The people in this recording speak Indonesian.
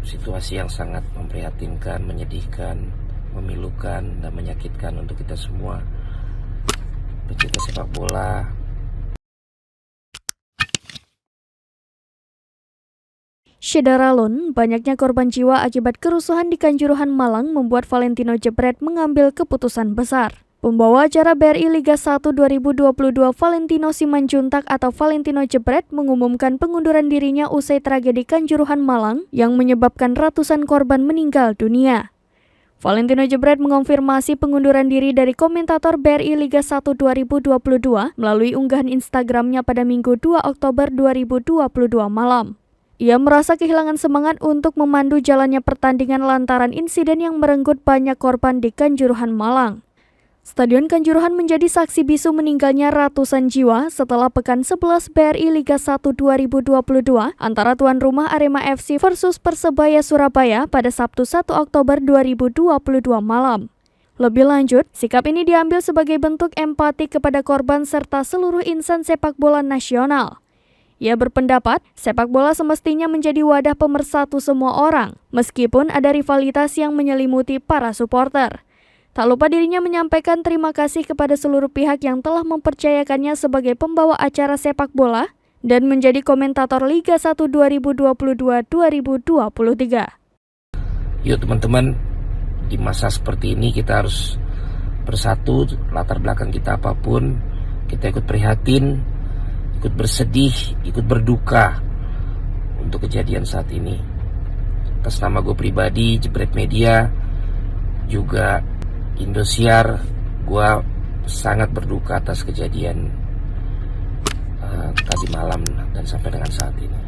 situasi yang sangat memprihatinkan, menyedihkan, memilukan, dan menyakitkan untuk kita semua pecinta sepak bola. Syederalun, banyaknya korban jiwa akibat kerusuhan di Kanjuruhan Malang membuat Valentino Jebret mengambil keputusan besar. Pembawa acara BRI Liga 1 2022 Valentino Simanjuntak atau Valentino Jebret mengumumkan pengunduran dirinya usai tragedi Kanjuruhan Malang yang menyebabkan ratusan korban meninggal dunia. Valentino Jebret mengonfirmasi pengunduran diri dari komentator BRI Liga 1 2022 melalui unggahan Instagramnya pada Minggu 2 Oktober 2022 malam. Ia merasa kehilangan semangat untuk memandu jalannya pertandingan lantaran insiden yang merenggut banyak korban di Kanjuruhan Malang. Stadion Kanjuruhan menjadi saksi bisu meninggalnya ratusan jiwa setelah pekan 11 BRI Liga 1 2022 antara tuan rumah Arema FC versus Persebaya Surabaya pada Sabtu 1 Oktober 2022 malam. Lebih lanjut, sikap ini diambil sebagai bentuk empati kepada korban serta seluruh insan sepak bola nasional. Ia berpendapat, sepak bola semestinya menjadi wadah pemersatu semua orang, meskipun ada rivalitas yang menyelimuti para supporter. Tak lupa dirinya menyampaikan terima kasih kepada seluruh pihak yang telah mempercayakannya sebagai pembawa acara sepak bola dan menjadi komentator Liga 1 2022-2023. Yuk teman-teman, di masa seperti ini kita harus bersatu, latar belakang kita apapun, kita ikut prihatin, ikut bersedih, ikut berduka untuk kejadian saat ini. Atas nama gue pribadi, Jebret Media, juga Indosiar, gue sangat berduka atas kejadian tadi malam dan sampai dengan saat ini.